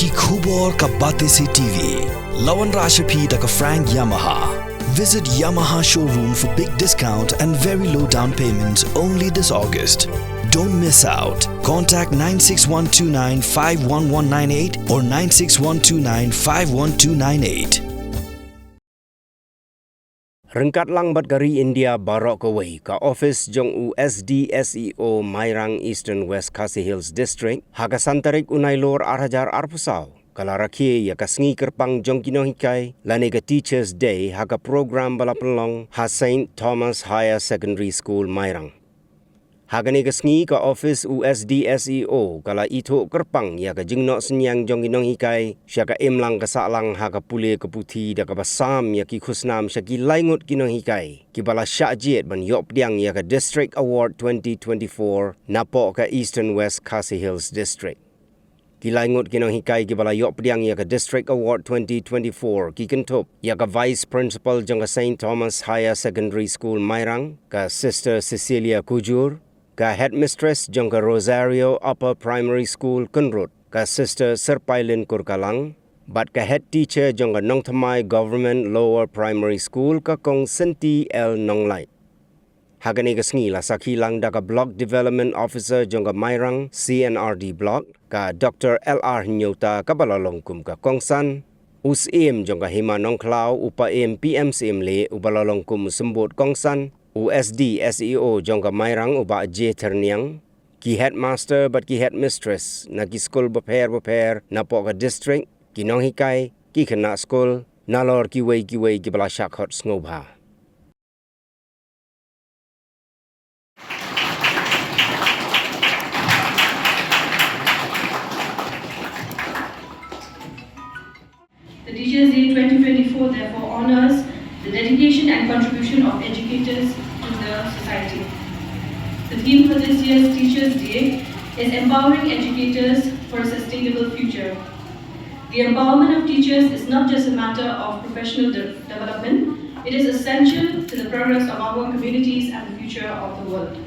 ki khubor ka bate se TV. Lawan Rashapi da ka Frank Yamaha. Visit Yamaha showroom for big discount and very low down payments only this August. Don't miss out. Contact 96129 51198 or 96129 51298. Rengkat lang bat gari India barok away ka Ophis jong Sdseo Mairang Eastern West Khasi Hills District haga santarik unay lor arhajar arpusaw kala rakhi ya kasngi kerpang jong Nonghikai lani ka Teachers Day haga program balapelong ha St. Thomas Higher Secondary School Mairang. Hagani kasngi ka Office Sdseo kala ito kerpang ya ka jingno senyang jong Nonghikai siya ka imlang kasalang haga pule keputi da ka basam ya ki khusnam siya ki Ngut Nonghikai ki bala syajiet ban yop diang ya ka District Award 2024 napo ka Eastern West Khasi Hills District. Ki Ngut Nonghikai ki bala yop diang ya ka District Award 2024 ki kentup ya ka Vice Principal jong ka St. Thomas Higher Secondary School Mairang ka Sister Cecilia Kujur ka Headmistress jong ka Rosario Upper Primary School Kunrut ka Sister Serpailin Kurkalang bat ka Head Teacher jong ka Nongthamai Government Lower Primary School ka Kong Senti L Nonglai. Hagani ka sngi la sakilang da ka Block Development Officer jong ka Mairang CNRD Block ka Dr. LR Nyota ka balalongkum ka Kongsan USIM jong ka Hima Nongklaw upa PMCM le ubalalongkum sembut Kongsan Sdseo jong ka Mairang uba J Terniang ki headmaster bat ki headmistress na ki school beper na po ka district ki Nonghikai ki kena school nalor ki wei ki bala shakhot ngobha. The Teachers Day 2024 therefore honors the dedication and contribution of educators to the society. The theme for this year's Teachers Day is Empowering Educators for a Sustainable Future. The empowerment of teachers is not just a matter of professional development, it is essential to the progress of our communities and the future of the world.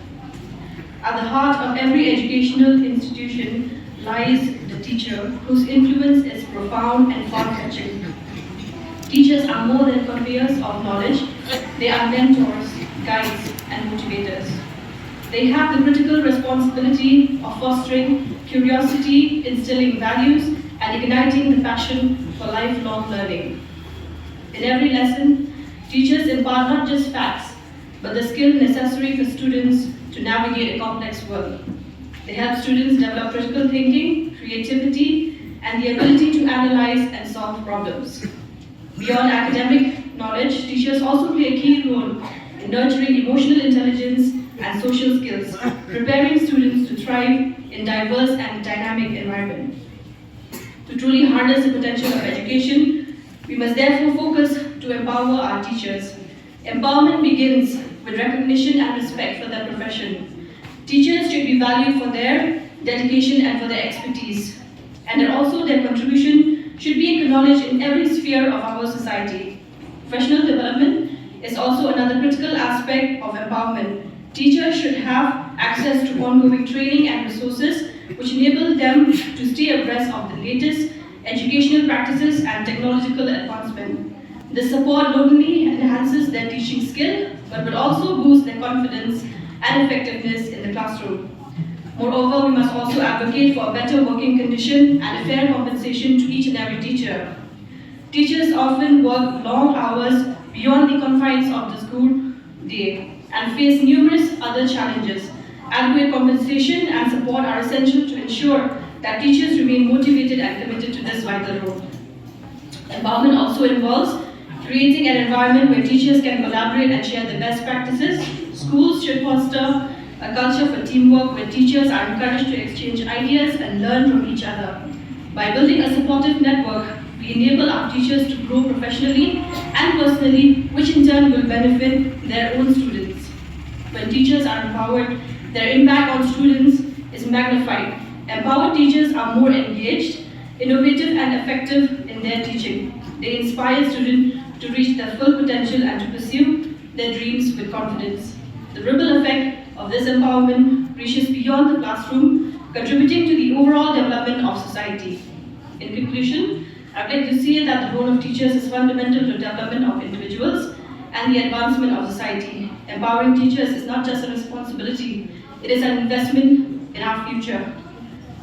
At the heart of every educational institution lies the teacher, whose influence is profound and far-reaching. Teachers are more than conveyors of knowledge, they are mentors, guides, and motivators. They have the critical responsibility of fostering curiosity, instilling values, and igniting the passion for lifelong learning. In every lesson, teachers impart not just facts, but the skill necessary for students to navigate a complex world. They help students develop critical thinking, creativity, and the ability to analyze and solve problems. Beyond academic knowledge, teachers also play a key role in nurturing emotional intelligence and social skills, preparing students to thrive in diverse and dynamic environment. To truly harness the potential of education, we must therefore focus to empower our teachers. Empowerment begins with recognition and respect for their profession. Teachers should be valued for their dedication and for their expertise, and also their contribution should be acknowledged in every sphere of our society. Professional development is also another critical aspect of empowerment. Teachers should have access to ongoing training and resources which enable them to stay abreast of the latest educational practices and technological advancement. This support not only enhances their teaching skill, but will also boost their confidence and effectiveness in the classroom. Moreover, we must also advocate for a better working condition and a fair compensation to each and every teacher. Teachers often work long hours beyond the confines of the school day and face numerous other challenges. Adequate compensation and support are essential to ensure that teachers remain motivated and committed to this vital role. Empowerment also involves creating an environment where teachers can collaborate and share the best practices. Schools should foster a culture for teamwork where teachers are encouraged to exchange ideas and learn from each other. By building a supportive network, we enable our teachers to grow professionally and personally, which in turn will benefit their own students. When teachers are empowered, their impact on students is magnified. Empowered teachers are more engaged, innovative, and effective in their teaching. They inspire students to reach their full potential and to pursue their dreams with confidence. The ripple effect of this empowerment reaches beyond the classroom, contributing to the overall development of society. In conclusion, I'd like to see that the role of teachers is fundamental to the development of individuals and the advancement of society. Empowering teachers is not just a responsibility, it is an investment in our future.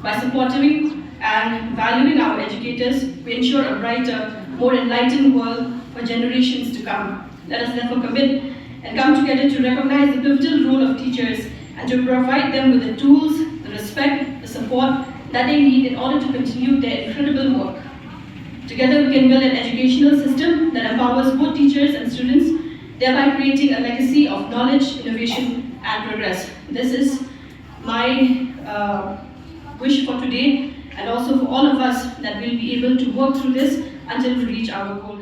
By supporting and valuing our educators, we ensure a brighter, more enlightened world for generations to come. Let us therefore commit and come together to recognize the pivotal role of teachers and to provide them with the tools, the respect, the support that they need in order to continue their incredible work. Together we can build an educational system that empowers both teachers and students, thereby creating a legacy of knowledge, innovation, and progress. This is my wish for today, and also for all of us, that we'll be able to work through this until we reach our goal.